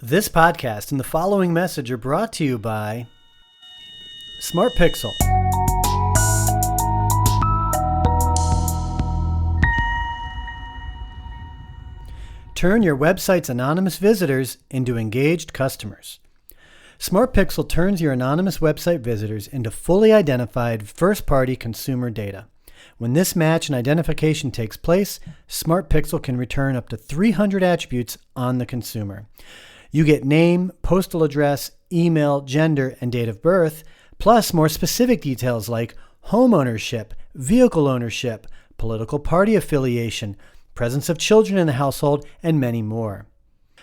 This podcast and the following message are brought to you by Smart Pixel. Turn your website's anonymous visitors into engaged customers. Smart Pixel turns your anonymous website visitors into fully identified first-party consumer data. When this match and identification takes place, Smart Pixel can return up to 300 attributes on the consumer. You get name, postal address, email, gender, and date of birth, plus more specific details like home ownership, vehicle ownership, political party affiliation, presence of children in the household, and many more.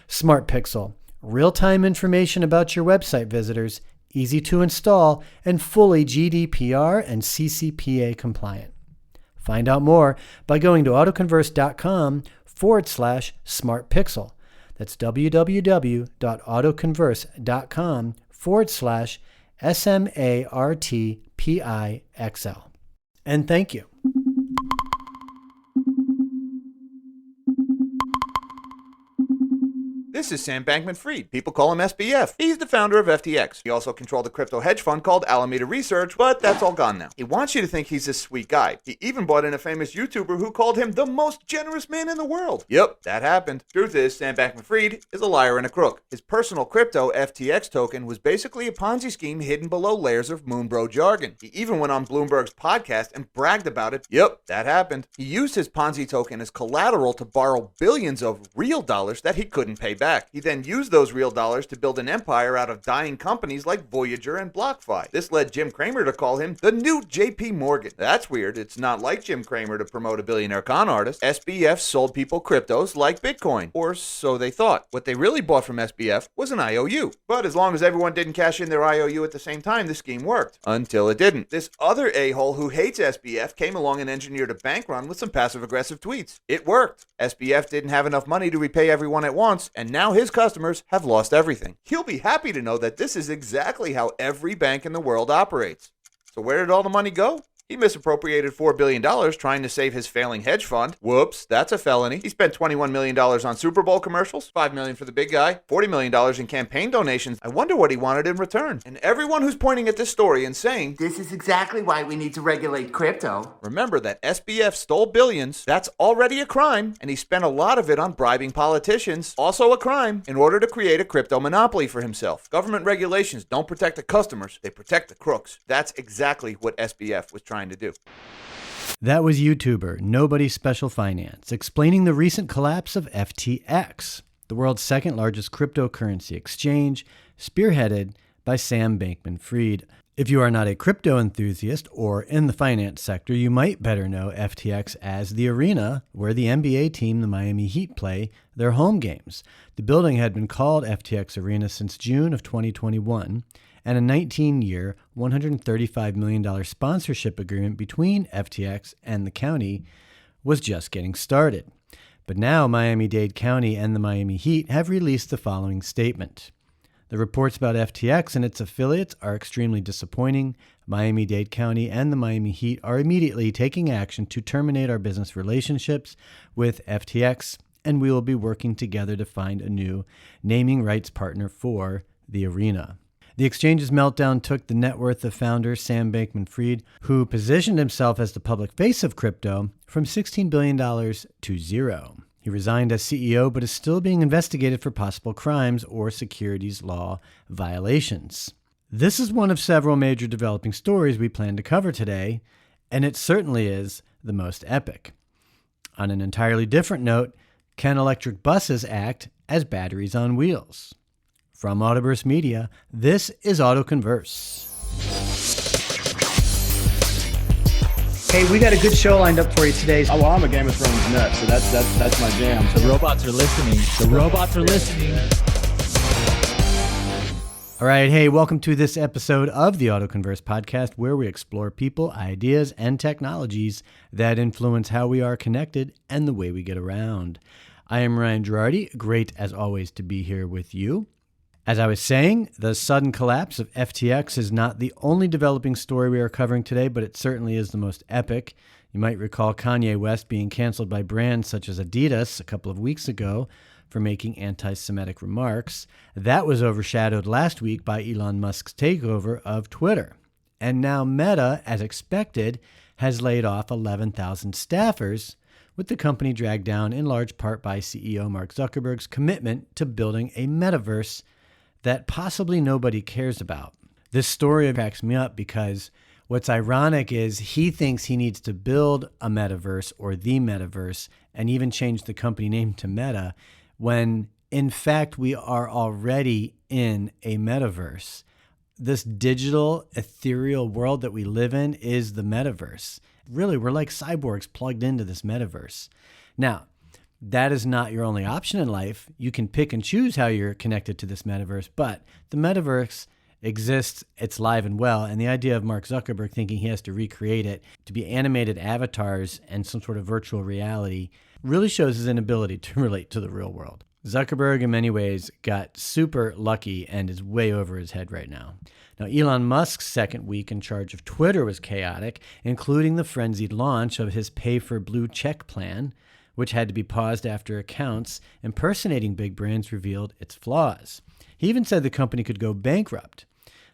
Smart Pixel, real-time information about your website visitors, easy to install, and fully GDPR and CCPA compliant. Find out more by going to AutoConverse.com/smartpixel. That's www.autoconverse.com/SMARTPIXL. And thank you. This is Sam Bankman-Fried. People call him SBF. He's the founder of FTX. He also controlled a crypto hedge fund called Alameda Research, but that's all gone now. He wants you to think he's this sweet guy. He even brought in a famous YouTuber who called him the most generous man in the world. Yep, that happened. Truth is, Sam Bankman-Fried is a liar and a crook. His personal crypto, FTX token, was basically a Ponzi scheme hidden below layers of Moonbro jargon. He even went on Bloomberg's podcast and bragged about it. Yep, that happened. He used his Ponzi token as collateral to borrow billions of real dollars that he couldn't pay back. He then used those real dollars to build an empire out of dying companies like Voyager and BlockFi. This led Jim Cramer to call him the new JP Morgan. That's weird. It's not like Jim Cramer to promote a billionaire con artist. SBF sold people cryptos like Bitcoin, or so they thought. What they really bought from SBF was an IOU. But as long as everyone didn't cash in their IOU at the same time, the scheme worked. Until it didn't. This other a-hole who hates SBF came along and engineered a bank run with some passive-aggressive tweets. It worked. SBF didn't have enough money to repay everyone at once, and now his customers have lost everything. He'll be happy to know that this is exactly how every bank in the world operates. So where did all the money go? He misappropriated $4 billion trying to save his failing hedge fund. Whoops, that's a felony. He spent $21 million on Super Bowl commercials, $5 million for the big guy, $40 million in campaign donations. I wonder what he wanted in return. And everyone who's pointing at this story and saying, "This is exactly why we need to regulate crypto." Remember that SBF stole billions. That's already a crime. And he spent a lot of it on bribing politicians. Also a crime, in order to create a crypto monopoly for himself. Government regulations don't protect the customers. They protect the crooks. That's exactly what SBF was trying to do. That was YouTuber Nobody Special Finance explaining the recent collapse of FTX, the world's second largest cryptocurrency exchange, spearheaded by Sam Bankman-Fried. If you are not a crypto enthusiast or in the finance sector, you might better know FTX as the arena where the NBA team, the Miami Heat, play their home games. The building had been called FTX Arena since June of 2021, and a 19-year, $135 million sponsorship agreement between FTX and the county was just getting started. But now Miami-Dade County and the Miami Heat have released the following statement. The reports about FTX and its affiliates are extremely disappointing. Miami-Dade County and the Miami Heat are immediately taking action to terminate our business relationships with FTX, and we will be working together to find a new naming rights partner for the arena. The exchange's meltdown took the net worth of founder Sam Bankman-Fried, who positioned himself as the public face of crypto, from $16 billion to zero. He resigned as CEO, but is still being investigated for possible crimes or securities law violations. This is one of several major developing stories we plan to cover today, and it certainly is the most epic. On an entirely different note, can electric buses act as batteries on wheels? From AutoConverse Media, this is AutoConverse. Hey, we got a good show lined up for you today. Oh, well, I'm a Game of Thrones nut, so that's my jam. The robots are listening. All right, hey, welcome to this episode of the AutoConverse podcast, where we explore people, ideas, and technologies that influence how we are connected and the way we get around. I am Ryan Girardi. Great, as always, to be here with you. As I was saying, the sudden collapse of FTX is not the only developing story we are covering today, but it certainly is the most epic. You might recall Kanye West being canceled by brands such as Adidas a couple of weeks ago for making anti-Semitic remarks. That was overshadowed last week by Elon Musk's takeover of Twitter. And now Meta, as expected, has laid off 11,000 staffers, with the company dragged down in large part by CEO Mark Zuckerberg's commitment to building a metaverse that possibly nobody cares about. This story cracks me up because what's ironic is he thinks he needs to build a metaverse or the metaverse and even change the company name to Meta when, in fact, we are already in a metaverse. This digital, ethereal world that we live in is the metaverse. Really, we're like cyborgs plugged into this metaverse. Now, that is not your only option in life. You can pick and choose how you're connected to this metaverse, but the metaverse exists, it's live and well, and the idea of Mark Zuckerberg thinking he has to recreate it to be animated avatars and some sort of virtual reality really shows his inability to relate to the real world. Zuckerberg, in many ways, got super lucky and is way over his head right now. Now, Elon Musk's second week in charge of Twitter was chaotic, including the frenzied launch of his pay-for-blue check plan, which had to be paused after accounts impersonating big brands revealed its flaws. He even said the company could go bankrupt.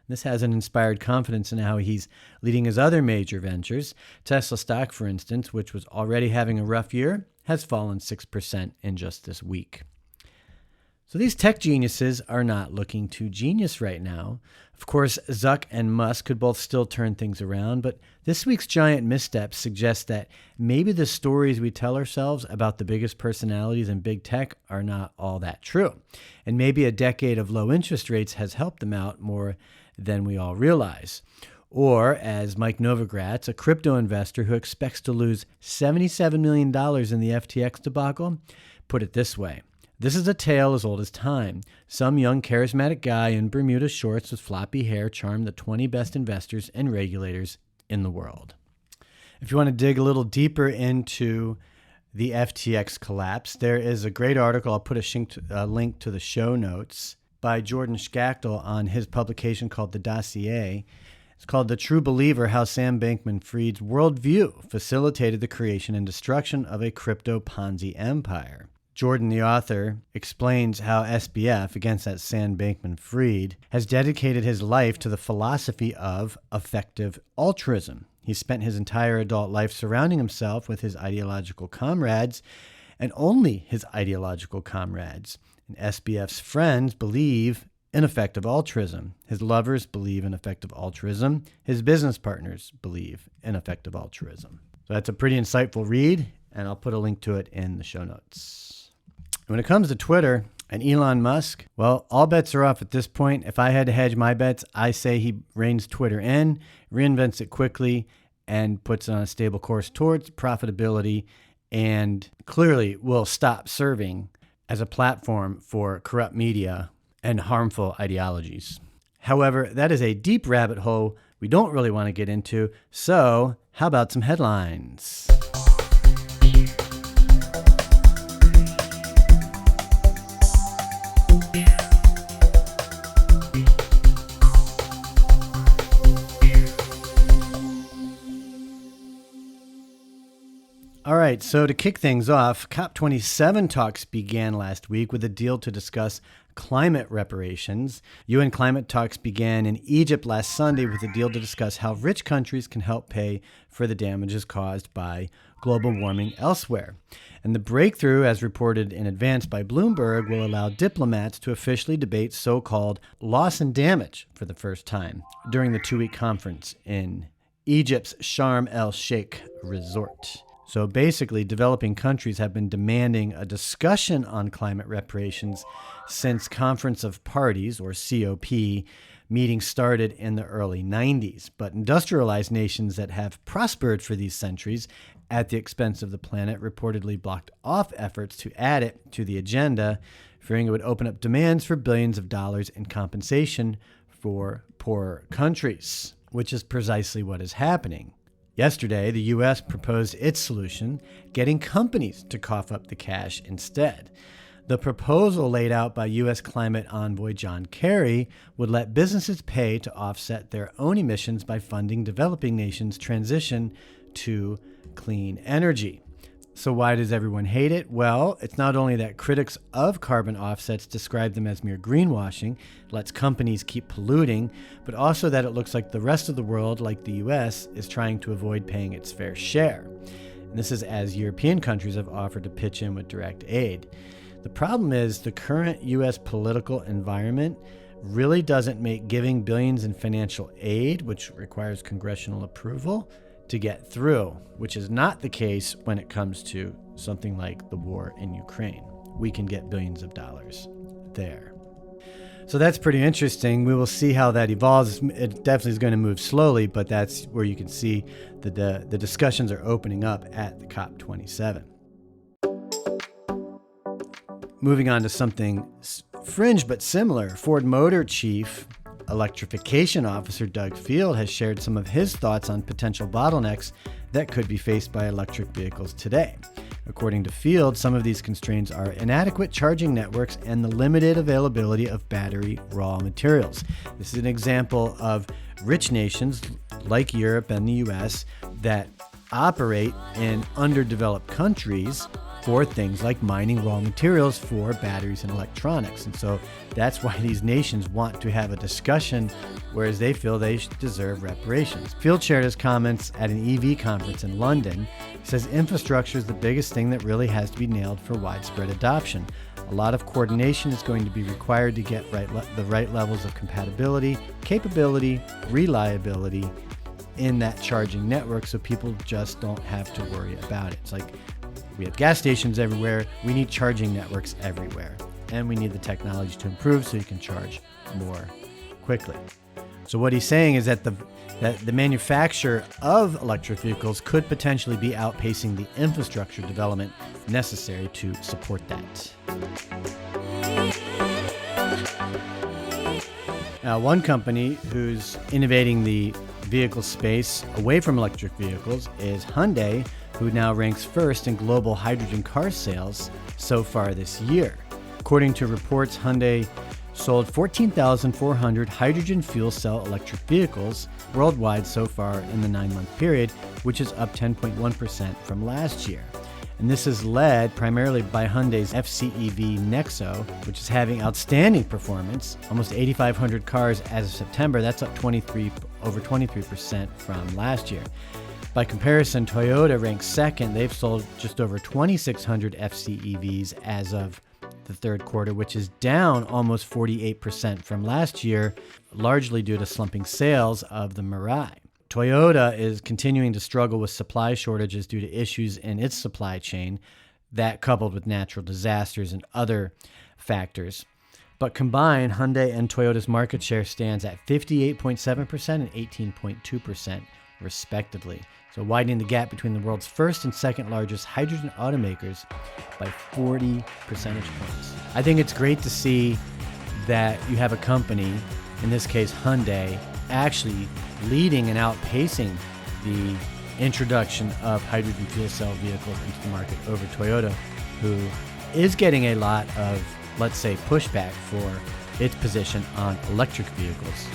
This hasn't inspired confidence in how he's leading his other major ventures. Tesla stock, for instance, which was already having a rough year, has fallen 6% in just this week. So these tech geniuses are not looking too genius right now. Of course, Zuck and Musk could both still turn things around, but this week's giant missteps suggest that maybe the stories we tell ourselves about the biggest personalities in big tech are not all that true. And maybe a decade of low interest rates has helped them out more than we all realize. Or, as Mike Novogratz, a crypto investor who expects to lose $77 million in the FTX debacle, put it this way. This is a tale as old as time. Some young charismatic guy in Bermuda shorts with floppy hair charmed the 20 best investors and regulators in the world. If you want to dig a little deeper into the FTX collapse, there is a great article. I'll put a link to the show notes by Jordan Schachtel on his publication called The Dossier. It's called The True Believer, How Sam Bankman-Fried's Worldview Facilitated the Creation and Destruction of a Crypto Ponzi Empire. Jordan, the author, explains how SBF, against that Sam Bankman-Fried, has dedicated his life to the philosophy of effective altruism. He spent his entire adult life surrounding himself with his ideological comrades, and only his ideological comrades. And SBF's friends believe in effective altruism. His lovers believe in effective altruism. His business partners believe in effective altruism. So that's a pretty insightful read, and I'll put a link to it in the show notes. When it comes to Twitter and Elon Musk, well, all bets are off at this point. If I had to hedge my bets, I say he reins Twitter in, reinvents it quickly, and puts it on a stable course towards profitability, and clearly will stop serving as a platform for corrupt media and harmful ideologies. However, that is a deep rabbit hole we don't really want to get into, so how about some headlines? All right, so to kick things off, COP27 talks began last week with a deal to discuss climate reparations. UN climate talks began in Egypt last Sunday with a deal to discuss how rich countries can help pay for the damages caused by global warming elsewhere. And the breakthrough, as reported in advance by Bloomberg, will allow diplomats to officially debate so-called loss and damage for the first time during the two-week conference in Egypt's Sharm el-Sheikh resort. So basically, developing countries have been demanding a discussion on climate reparations since Conference of Parties, or COP, meetings started in the early 90s. But industrialized nations that have prospered for these centuries at the expense of the planet reportedly blocked off efforts to add it to the agenda, fearing it would open up demands for billions of dollars in compensation for poorer countries, which is precisely what is happening. Yesterday, the U.S. proposed its solution, getting companies to cough up the cash instead. The proposal laid out by U.S. climate envoy John Kerry would let businesses pay to offset their own emissions by funding developing nations' transition to clean energy. So why does everyone hate it? Well, it's not only that critics of carbon offsets describe them as mere greenwashing, lets companies keep polluting, but also that it looks like the rest of the world, like the US, is trying to avoid paying its fair share. And this is as European countries have offered to pitch in with direct aid. The problem is the current US political environment really doesn't make giving billions in financial aid, which requires congressional approval, to get through, which is not the case when it comes to something like the war in Ukraine. We can get billions of dollars there. So that's pretty interesting. We will see how that evolves. It definitely is going to move slowly, but that's where you can see the discussions are opening up at the COP27. Moving on to something fringe but similar, Ford Motor Chief Electrification Officer Doug Field has shared some of his thoughts on potential bottlenecks that could be faced by electric vehicles today. According to Field, some of these constraints are inadequate charging networks and the limited availability of battery raw materials. This is an example of rich nations like Europe and the US that operate in underdeveloped countries for things like mining raw materials for batteries and electronics. And so that's why these nations want to have a discussion, whereas they feel they deserve reparations. Field shared his comments at an EV conference in London. He says infrastructure is the biggest thing that really has to be nailed for widespread adoption. A lot of coordination is going to be required to get the right levels of compatibility, capability, reliability in that charging network so people just don't have to worry about it. It's like, we have gas stations everywhere. We need charging networks everywhere. And we need the technology to improve so you can charge more quickly. So what he's saying is that the manufacture of electric vehicles could potentially be outpacing the infrastructure development necessary to support that. Now, one company who's innovating the vehicle space away from electric vehicles is Hyundai, who now ranks first in global hydrogen car sales so far this year. According to reports, Hyundai sold 14,400 hydrogen fuel cell electric vehicles worldwide so far in the 9-month period, which is up 10.1% from last year. And this is led primarily by Hyundai's FCEV Nexo, which is having outstanding performance, almost 8,500 cars as of September. That's up over 23% from last year. By comparison, Toyota ranks second. They've sold just over 2,600 FCEVs as of the third quarter, which is down almost 48% from last year, largely due to slumping sales of the Mirai. Toyota is continuing to struggle with supply shortages due to issues in its supply chain, that coupled with natural disasters and other factors. But combined, Hyundai and Toyota's market share stands at 58.7% and 18.2%, respectively. So widening the gap between the world's first and second largest hydrogen automakers by 40 percentage points. I think it's great to see that you have a company, in this case Hyundai, actually leading and outpacing the introduction of hydrogen fuel cell vehicles into the market over Toyota, who is getting a lot of, let's say, pushback for its position on electric vehicles.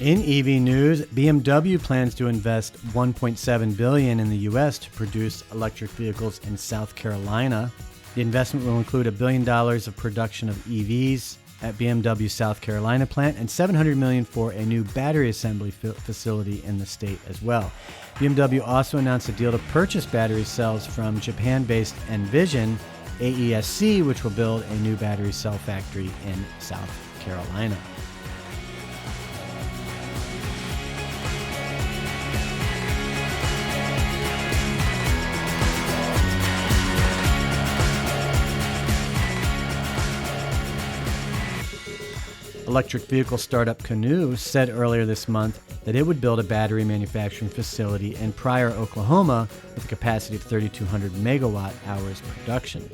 In EV news, BMW plans to invest $1.7 billion in the U.S. to produce electric vehicles in South Carolina. The investment will include $1 billion of production of EVs at BMW's South Carolina plant and $700 million for a new battery assembly facility in the state as well. BMW also announced a deal to purchase battery cells from Japan-based Envision AESC, which will build a new battery cell factory in South Carolina. Electric vehicle startup Canoo said earlier this month that it would build a battery manufacturing facility in Pryor, Oklahoma, with a capacity of 3,200 megawatt hours production.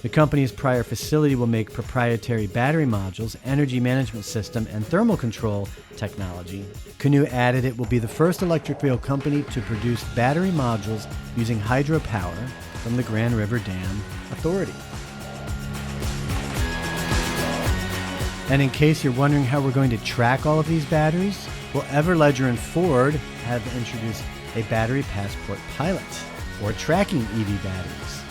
The company's Pryor facility will make proprietary battery modules, energy management system, and thermal control technology. Canoo added it will be the first electric vehicle company to produce battery modules using hydropower from the Grand River Dam Authority. And in case you're wondering how we're going to track all of these batteries, well, Everledger and Ford have introduced a battery passport pilot, or tracking EV batteries.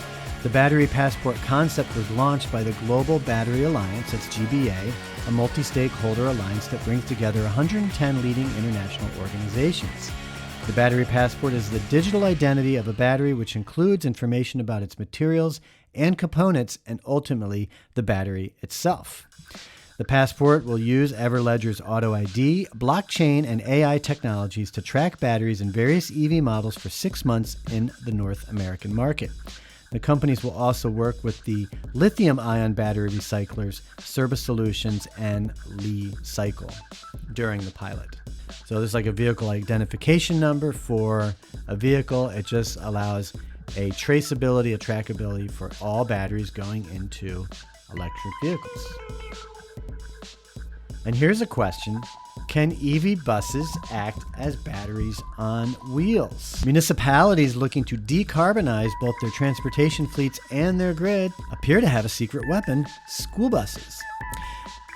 The battery passport concept was launched by the Global Battery Alliance, that's GBA, a multi-stakeholder alliance that brings together 110 leading international organizations. The battery passport is the digital identity of a battery, which includes information about its materials and components, and ultimately the battery itself. The passport will use Everledger's Auto ID, blockchain, and AI technologies to track batteries in various EV models for 6 months in the North American market. The companies will also work with the lithium-ion battery recyclers, Service Solutions, and Li-Cycle during the pilot. So there's like a vehicle identification number for a vehicle. It just allows a traceability, a trackability for all batteries going into electric vehicles. And here's a question. Can EV buses act as batteries on wheels? Municipalities looking to decarbonize both their transportation fleets and their grid appear to have a secret weapon: school buses.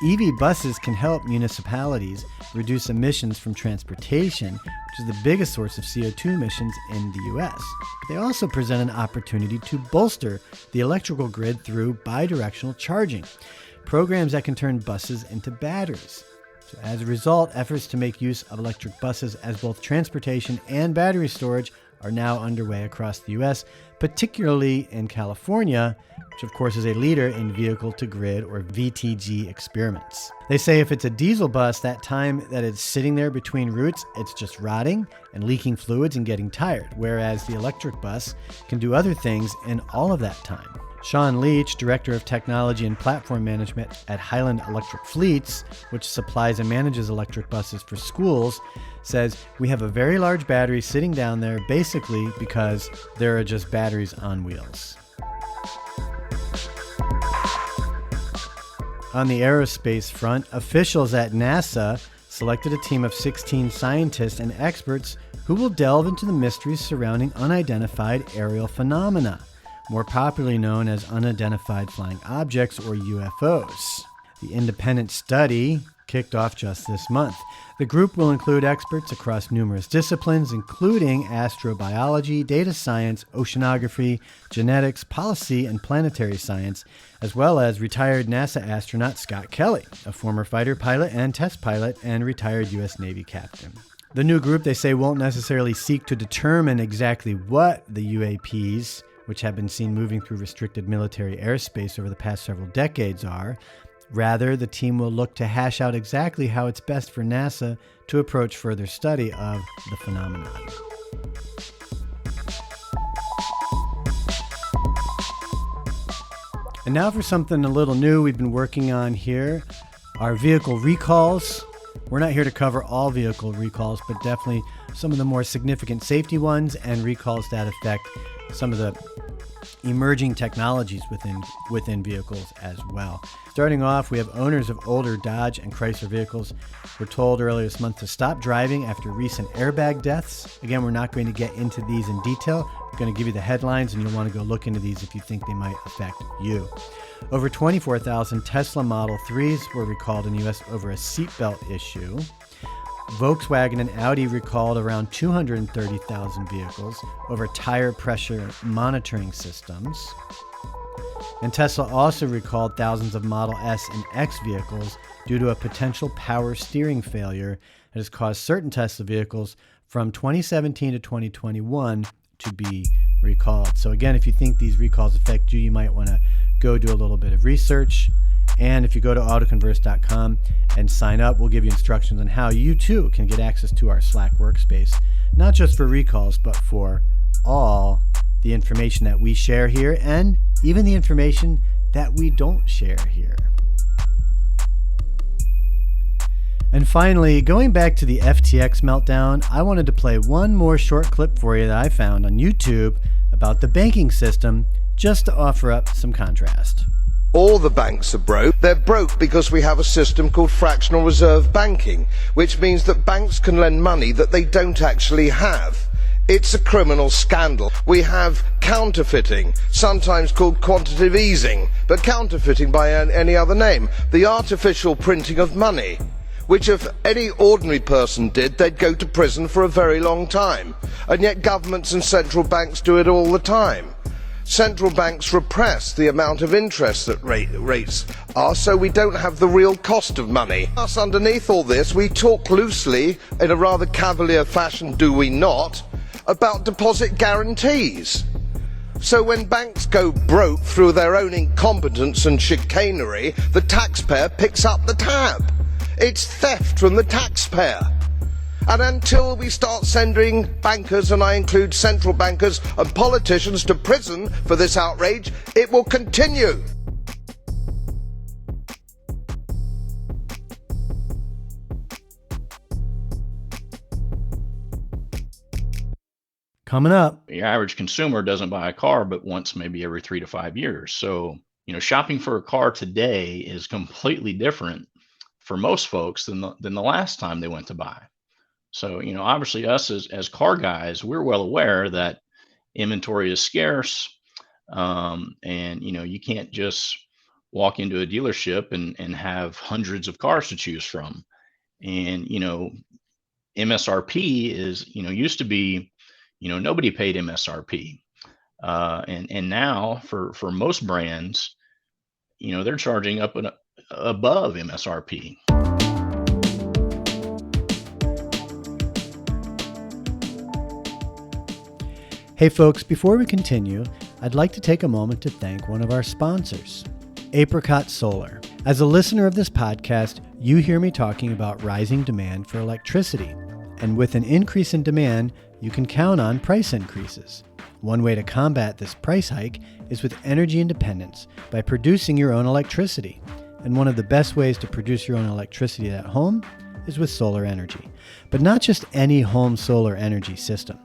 EV buses can help municipalities reduce emissions from transportation, which is the biggest source of CO2 emissions in the U.S. But they also present an opportunity to bolster the electrical grid through bidirectional charging, programs that can turn buses into batteries. So as a result, efforts to make use of electric buses as both transportation and battery storage are now underway across the U.S., particularly in California, which of course is a leader in vehicle-to-grid or VTG experiments. They say if it's a diesel bus, that time that it's sitting there between routes, it's just rotting and leaking fluids and getting tired, whereas the electric bus can do other things in all of that time. Sean Leach, Director of Technology and Platform Management at Highland Electric Fleets, which supplies and manages electric buses for schools, says, "We have a very large battery sitting down there basically because there are just batteries on wheels." On the aerospace front, officials at NASA selected a team of 16 scientists and experts who will delve into the mysteries surrounding unidentified aerial phenomena, more popularly known as unidentified flying objects, or UFOs. The independent study kicked off just this month. The group will include experts across numerous disciplines, including astrobiology, data science, oceanography, genetics, policy, and planetary science, as well as retired NASA astronaut Scott Kelly, a former fighter pilot and test pilot and retired U.S. Navy captain. The new group, they say, won't necessarily seek to determine exactly what the UAPs, which have been seen moving through restricted military airspace over the past several decades, are. Rather, the team will look to hash out exactly how it's best for NASA to approach further study of the phenomenon. And now for something a little new we've been working on here, our vehicle recalls. We're not here to cover all vehicle recalls, but definitely some of the more significant safety ones and recalls that affect some of the emerging technologies within vehicles as well. Starting off, we have owners of older Dodge and Chrysler vehicles were told earlier this month to stop driving after recent airbag deaths. Again, we're not going to get into these in detail. We're going to give you the headlines, and you'll want to go look into these if you think they might affect you. Over 24,000 Tesla Model 3s were recalled in the U.S. over a seatbelt issue. Volkswagen and Audi recalled around 230,000 vehicles over tire pressure monitoring systems. And Tesla also recalled thousands of Model S and X vehicles due to a potential power steering failure that has caused certain Tesla vehicles from 2017 to 2021 to be recalled. So again, if you think these recalls affect you, you might want to go do a little bit of research. And if you go to AutoConverse.com and sign up, we'll give you instructions on how you too can get access to our Slack workspace, not just for recalls, but for all the information that we share here and even the information that we don't share here. And finally, going back to the FTX meltdown, I wanted to play one more short clip for you that I found on YouTube about the banking system, just to offer up some contrast. All the banks are broke. They're broke because we have a system called fractional reserve banking, which means that banks can lend money that they don't actually have. It's a criminal scandal. We have counterfeiting, sometimes called quantitative easing, but counterfeiting by any other name. The artificial printing of money. which if any ordinary person did, they'd go to prison for a very long time. And yet governments and central banks do it all the time. Central banks repress the amount of interest that rates are, so we don't have the real cost of money. Plus, underneath all this, we talk loosely, in a rather cavalier fashion, do we not, about deposit guarantees. So when banks go broke through their own incompetence and chicanery, the taxpayer picks up the tab. It's theft from the taxpayer. And until we start sending bankers, and I include central bankers and politicians, to prison for this outrage, it will continue. Coming up, The average consumer doesn't buy a car but once maybe every 3 to 5 years. So, shopping for a car today is completely different for most folks than the last time they went to buy. So, obviously us as car guys, we're well aware that inventory is scarce. And, you can't just walk into a dealership and have hundreds of cars to choose from. And, MSRP is, used to be, nobody paid MSRP. And now for most brands, they're charging up and above MSRP. Hey folks, before we continue, I'd like to take a moment to thank one of our sponsors, Apricot Solar. As a listener of this podcast, you hear me talking about rising demand for electricity. And with an increase in demand, you can count on price increases. One way to combat this price hike is with energy independence by producing your own electricity. And one of the best ways to produce your own electricity at home is with solar energy. But not just any home solar energy system.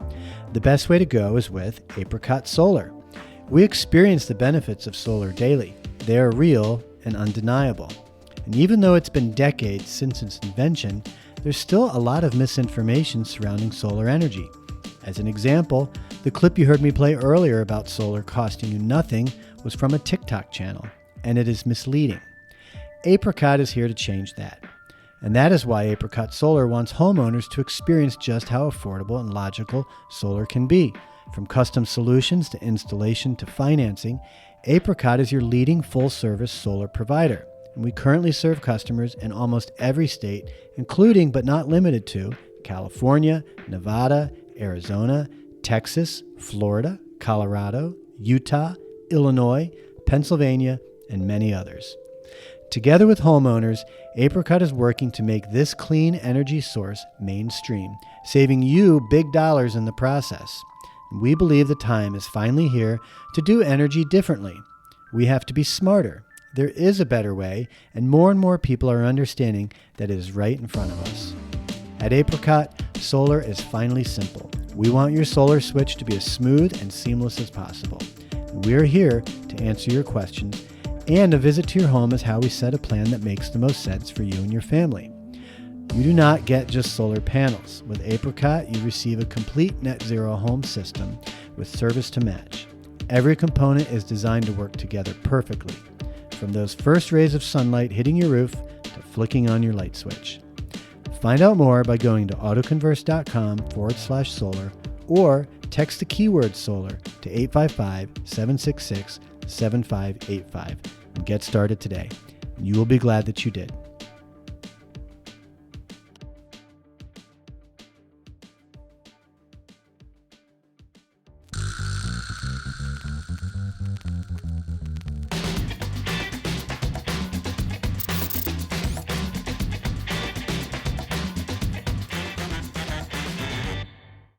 The best way to go is with Apricot Solar. We experience the benefits of solar daily. They are real and undeniable. And even though it's been decades since its invention, there's still a lot of misinformation surrounding solar energy. As an example, the clip you heard me play earlier about solar costing you nothing was from a TikTok channel, and it is misleading. Apricot is here to change that. And that is why Apricot Solar wants homeowners to experience just how affordable and logical solar can be. From custom solutions to installation to financing, Apricot is your leading full-service solar provider. And we currently serve customers in almost every state, including but not limited to California, Nevada, Arizona, Texas, Florida, Colorado, Utah, Illinois, Pennsylvania, and many others. Together with homeowners, Apricot is working to make this clean energy source mainstream, saving you big dollars in the process. We believe the time is finally here to do energy differently. We have to be smarter. There is a better way, and more people are understanding that it is right in front of us. At Apricot, solar is finally simple. We want your solar switch to be as smooth and seamless as possible. And we are here to answer your questions, and a visit to your home is how we set a plan that makes the most sense for you and your family. You do not get just solar panels. With Apricot, you receive a complete net zero home system with service to match. Every component is designed to work together perfectly, from those first rays of sunlight hitting your roof to flicking on your light switch. Find out more by going to AutoConverse.com/solar or text the keyword solar to 855-766-7585 and get started today. You will be glad that you did.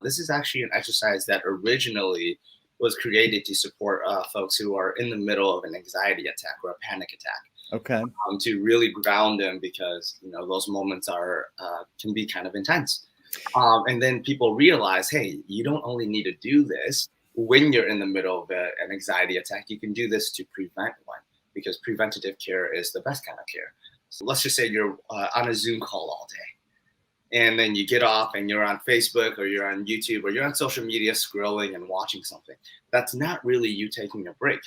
This is actually an exercise that originally was created to support folks who are in the middle of an anxiety attack or a panic attack. Okay. To really ground them, because those moments can be kind of intense. And then people realize, hey, you don't only need to do this when you're in the middle of an anxiety attack. You can do this to prevent one, because preventative care is the best kind of care. So let's just say you're on a Zoom call all day, and then you get off and you're on Facebook or you're on YouTube or you're on social media scrolling and watching something. That's not really you taking a break.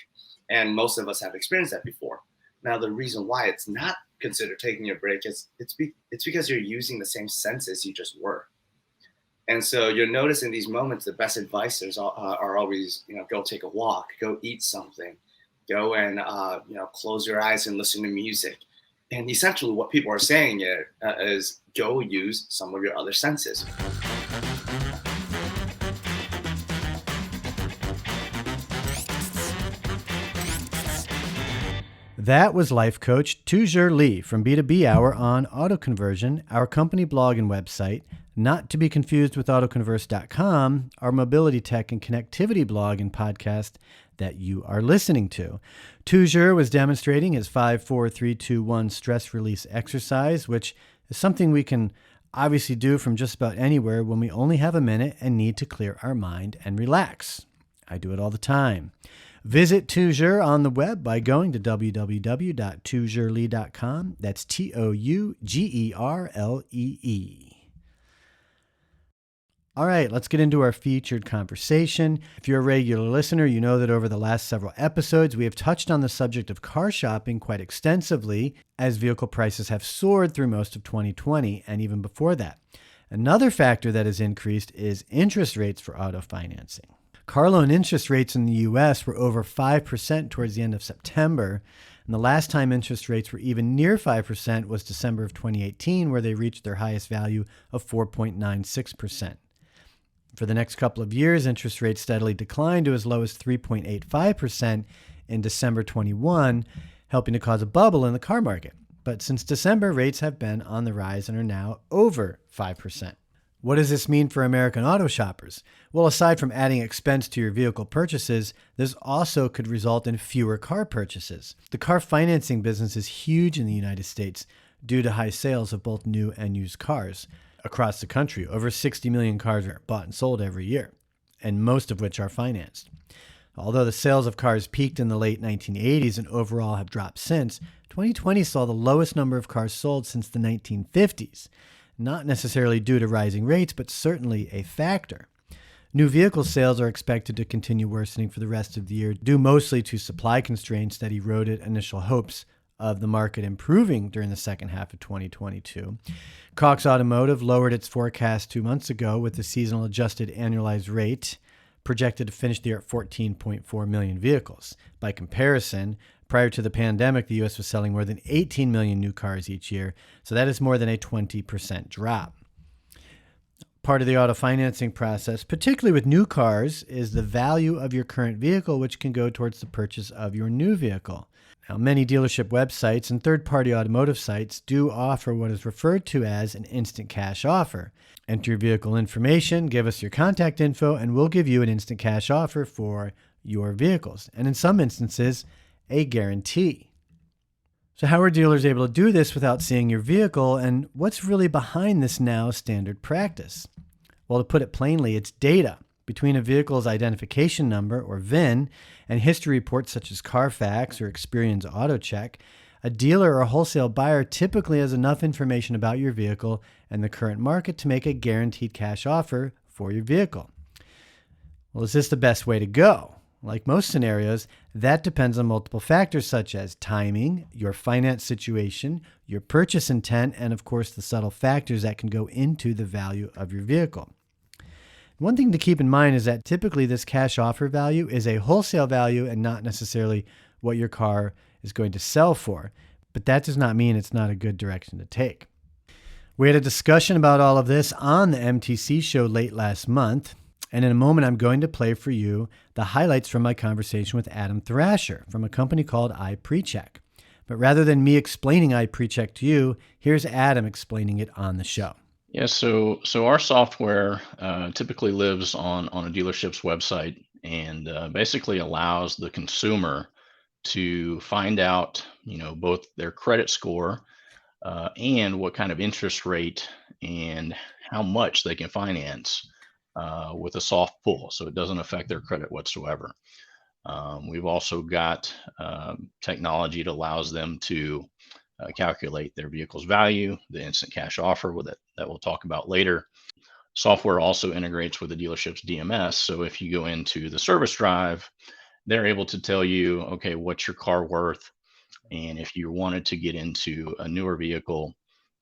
And most of us have experienced that before. Now, the reason why it's not considered taking a break is it's because you're using the same senses you just were. And so you'll notice in these moments, the best advisors are always, go take a walk, go eat something, go and, close your eyes and listen to music. And essentially what people are saying is go use some of your other senses. That was life coach Tuzher Lee from B2B Hour on AutoConversion, our company blog and website, not to be confused with AutoConverse.com, our mobility tech and connectivity blog and podcast that you are listening to. Tuzher was demonstrating his 5-4-3-2-1 stress release exercise, which is something we can obviously do from just about anywhere when we only have a minute and need to clear our mind and relax. I do it all the time. Visit Tuzher on the web by going to www.tuzherlee.com. That's Tougerlee. All right, let's get into our featured conversation. If you're a regular listener, you know that over the last several episodes, we have touched on the subject of car shopping quite extensively as vehicle prices have soared through most of 2020 and even before that. Another factor that has increased is interest rates for auto financing. Car loan interest rates in the U.S. were over 5% towards the end of September, and the last time interest rates were even near 5% was December of 2018, where they reached their highest value of 4.96%. For the next couple of years, interest rates steadily declined to as low as 3.85% in December 21, helping to cause a bubble in the car market. But since December, rates have been on the rise and are now over 5%. What does this mean for American auto shoppers? Well, aside from adding expense to your vehicle purchases, this also could result in fewer car purchases. The car financing business is huge in the United States due to high sales of both new and used cars. Across the country, over 60 million cars are bought and sold every year, and most of which are financed. Although the sales of cars peaked in the late 1980s and overall have dropped since, 2020 saw the lowest number of cars sold since the 1950s. Not necessarily due to rising rates, but certainly a factor. New vehicle sales are expected to continue worsening for the rest of the year, due mostly to supply constraints that eroded initial hopes of the market improving during the second half of 2022. Cox Automotive lowered its forecast 2 months ago, with the seasonal adjusted annualized rate projected to finish the year at 14.4 million vehicles. By comparison, prior to the pandemic, the U.S. was selling more than 18 million new cars each year, so that is more than a 20% drop. Part of the auto financing process, particularly with new cars, is the value of your current vehicle, which can go towards the purchase of your new vehicle. Now, many dealership websites and third-party automotive sites do offer what is referred to as an instant cash offer. Enter your vehicle information, give us your contact info, and we'll give you an instant cash offer for your vehicles, and in some instances, a guarantee. So how are dealers able to do this without seeing your vehicle, and what's really behind this now standard practice? Well, to put it plainly, it's data. Between a vehicle's identification number, or VIN, and history reports such as Carfax or Experian's AutoCheck, a dealer or wholesale buyer typically has enough information about your vehicle and the current market to make a guaranteed cash offer for your vehicle. Well, is this the best way to go? Like most scenarios, that depends on multiple factors such as timing, your finance situation, your purchase intent, and of course the subtle factors that can go into the value of your vehicle. One thing to keep in mind is that typically this cash offer value is a wholesale value and not necessarily what your car is going to sell for, but that does not mean it's not a good direction to take. We had a discussion about all of this on the MTC show late last month, and in a moment I'm going to play for you the highlights from my conversation with Adam Thrasher from a company called iPrecheck. But rather than me explaining iPrecheck to you, here's Adam explaining it on the show. Yeah, so our software typically lives on a dealership's website and basically allows the consumer to find out, both their credit score and what kind of interest rate and how much they can finance with a soft pull, so it doesn't affect their credit whatsoever. We've also got technology that allows them to calculate their vehicle's value, the instant cash offer that we'll talk about later. Software also integrates with the dealership's DMS. So if you go into the service drive, they're able to tell you, okay, what's your car worth? And if you wanted to get into a newer vehicle,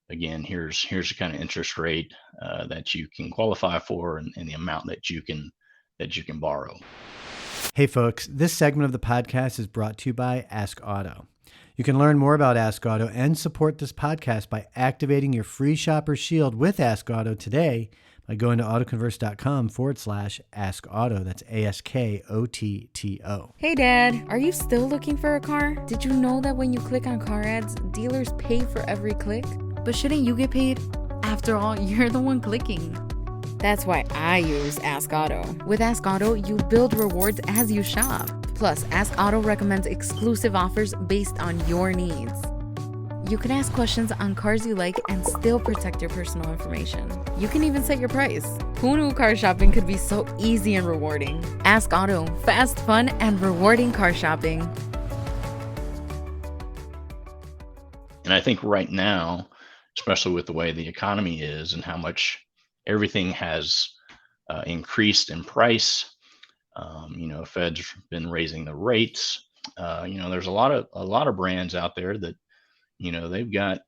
again, here's the kind of interest rate that you can qualify for, and the amount that you can borrow. Hey folks, this segment of the podcast is brought to you by Ask Auto. You can learn more about Ask Auto and support this podcast by activating your free Shopper Shield with Ask Auto today by going to AutoConverse.com/Ask Auto. That's ASKOTTO. Hey Dad, are you still looking for a car? Did you know that when you click on car ads, dealers pay for every click? But shouldn't you get paid? After all, you're the one clicking. That's why I use Ask Auto. With Ask Auto, you build rewards as you shop. Plus, Ask Auto recommends exclusive offers based on your needs. You can ask questions on cars you like and still protect your personal information. You can even set your price. Who knew car shopping could be so easy and rewarding? Ask Auto, fast, fun, and rewarding car shopping. And I think right now, especially with the way the economy is and how much everything has increased in price, Fed's been raising the rates. There's a lot of brands out there that, they've got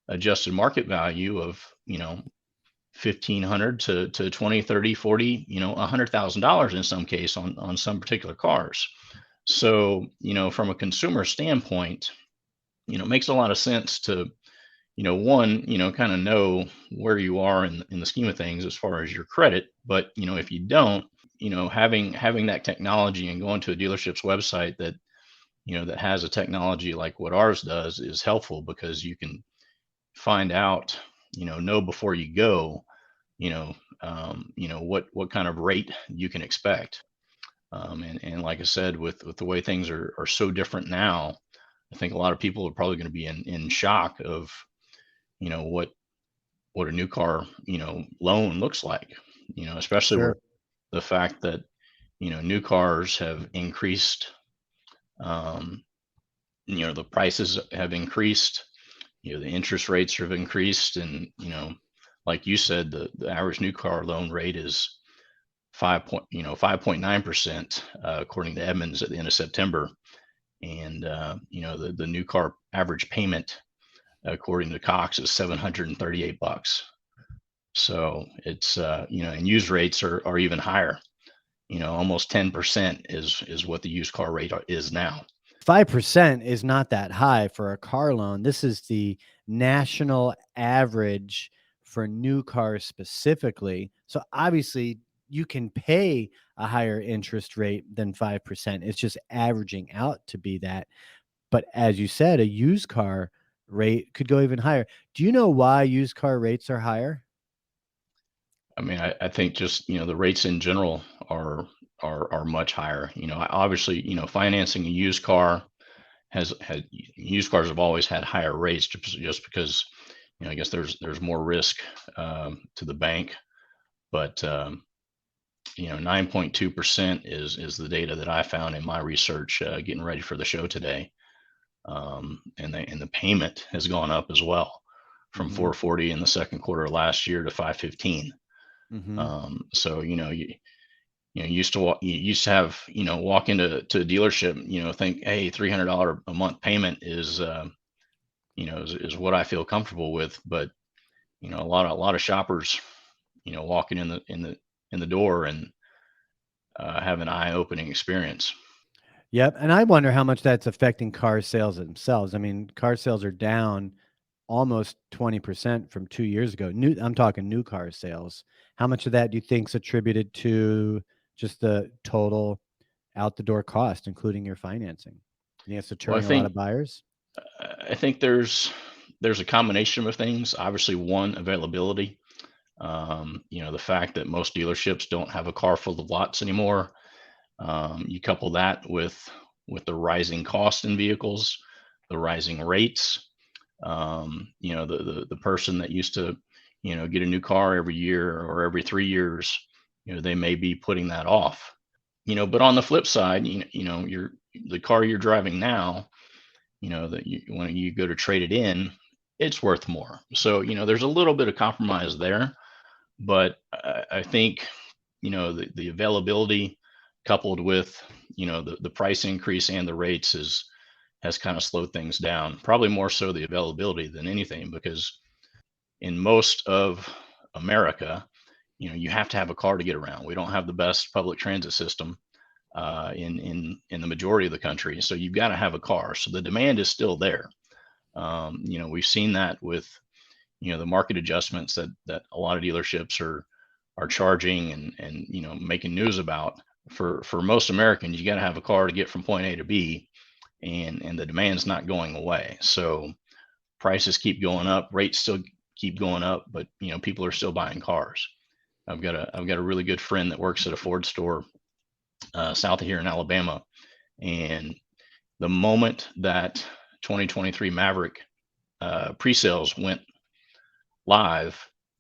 adjusted market value of, $1,500 to 20, 30, 40, $100,000 in some case on some particular cars. So, from a consumer standpoint, it makes a lot of sense to, one, kind of know where you are in the scheme of things as far as your credit. But, if you don't, having that technology and going to a dealership's website that, that has a technology like what ours does is helpful, because you can find out, know before you go, what kind of rate you can expect. And like I said, with the way things are so different now, I think a lot of people are probably going to be in shock of, what a new car, loan looks like, especially Sure. with the fact that, new cars have increased, the prices have increased, the interest rates have increased. And, like you said, the average new car loan rate is 5.9%, according to Edmunds at the end of September. And, the new car average payment, according to Cox, is $738. So it's, and used rates are even higher, almost 10% is what the used car rate is now. 5% is not that high for a car loan. This is the national average for new cars specifically. So obviously you can pay a higher interest rate than 5%. It's just averaging out to be that. But as you said, a used car rate could go even higher. Do you know why used car rates are higher? I mean, I think just, the rates in general are much higher. Obviously, financing a used car used cars have always had higher rates, just because, I guess there's more risk to the bank. But 9.2% is the data that I found in my research getting ready for the show today. And the payment has gone up as well, from $440 in the second quarter of last year to $515. So you used to have, walk into a dealership, think, hey, $300 a month payment is is what I feel comfortable with. But a lot of shoppers, walking in the door and have an eye-opening experience. Yep. And I wonder how much that's affecting car sales themselves. I mean, car sales are down almost 20% from 2 years ago. I'm talking new car sales. How much of that do you think is attributed to just the total out the door cost, including your financing? You think it's deterring a lot of buyers? I think there's a combination of things. Obviously, one, availability. The fact that most dealerships don't have a car full of lots anymore. You couple that with the rising cost in vehicles, the rising rates. The person that used to, get a new car every year or every 3 years, they may be putting that off. But on the flip side, the car you're driving now, that when you go to trade it in, it's worth more. So, there's a little bit of compromise there. But I think, the availability coupled with, the price increase and the rates has kind of slowed things down, probably more so the availability than anything, because in most of America, you have to have a car to get around. We don't have the best public transit system in the majority of the country, so you've got to have a car. So the demand is still there. We've seen that with the market adjustments that a lot of dealerships are charging and making news about. For most Americans, you got to have a car to get from point A to B, and the demand's not going away. So prices keep going up, rates still keep going up, but people are still buying cars. I've got a really good friend that works at a Ford store south of here in Alabama, and the moment that 2023 Maverick pre-sales went live,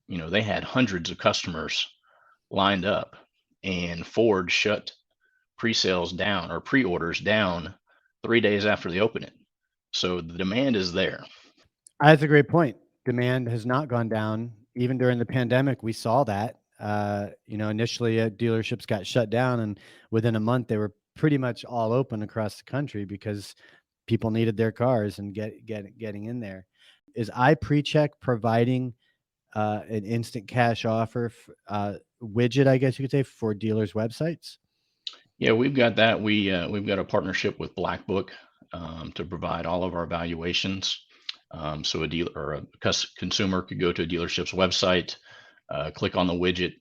they had hundreds of customers lined up, and Ford shut pre-sales down or pre-orders down 3 days after they open it. So the demand is there. That's a great point. Demand has not gone down. Even during the pandemic, we saw that. Initially dealerships got shut down, and within a month they were pretty much all open across the country because people needed their cars and getting in there. Is iPrecheck providing an instant cash offer widget, I guess you could say, for dealers' websites? Yeah, we've got that. We've got a partnership with Black Book to provide all of our valuations. So a dealer or a consumer could go to a dealership's website, click on the widget,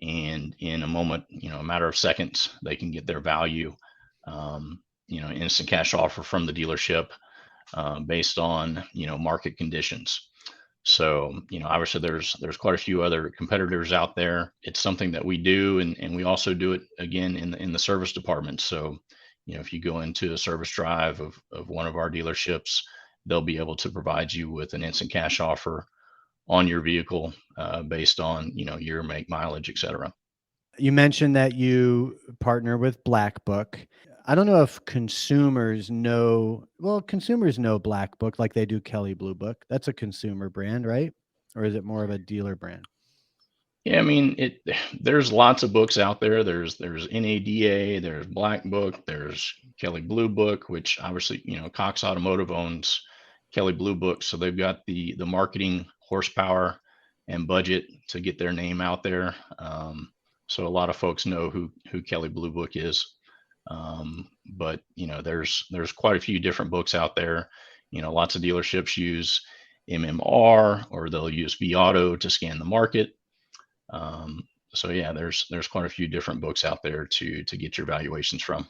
and in a moment, a matter of seconds, they can get their value, instant cash offer from the dealership based on market conditions. So obviously there's quite a few other competitors out there. It's something that we do, and we also do it again in the service department. So if you go into a service drive of one of our dealerships, they'll be able to provide you with an instant cash offer on your vehicle based on your make, mileage, etc. You mentioned that you partner with Black Book. I don't know if consumers know Black Book like they do Kelley Blue Book. That's a consumer brand, right? Or is it more of a dealer brand? Yeah, I mean, there's lots of books out there. There's NADA, there's Black Book, there's Kelley Blue Book, which obviously, Cox Automotive owns Kelley Blue Book. So they've got the marketing horsepower and budget to get their name out there. So a lot of folks know who Kelley Blue Book is. But there's quite a few different books out there. Lots of dealerships use MMR, or they'll use vAuto to scan the market. So yeah, there's quite a few different books out there to get your valuations from.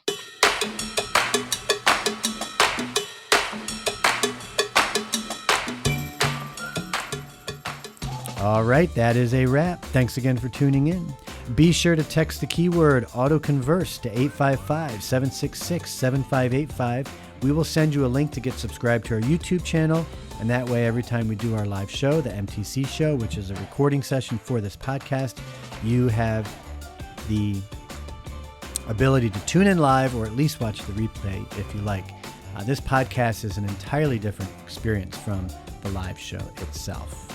All right, that is a wrap. Thanks again for tuning in. Be sure to text the keyword AutoConverse to 855-766-7585. We will send you a link to get subscribed to our YouTube channel, and that way every time we do our live show, the MTC show, which is a recording session for this podcast, you have the ability to tune in live or at least watch the replay if you like. This podcast is an entirely different experience from the live show itself.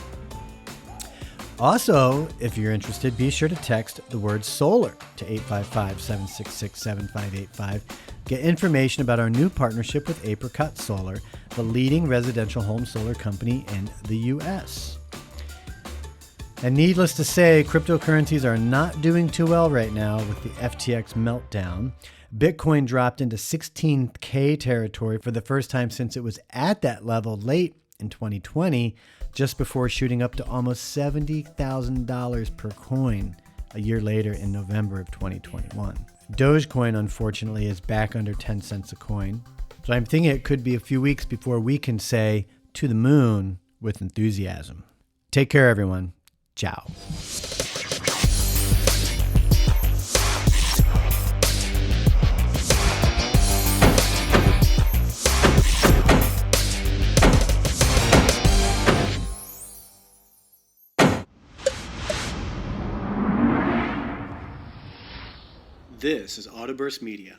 Also, if you're interested, be sure to text the word solar to 855-766-7585. Get information about our new partnership with Apricot Solar, the leading residential home solar company in the U.S. And needless to say, cryptocurrencies are not doing too well right now with the FTX meltdown. Bitcoin dropped into 16K territory for the first time since it was at that level late in 2020, just before shooting up to almost $70,000 per coin a year later in November of 2021. Dogecoin, unfortunately, is back under 10 cents a coin. So I'm thinking it could be a few weeks before we can say to the moon with enthusiasm. Take care, everyone. Ciao. This is AutoConverse Media.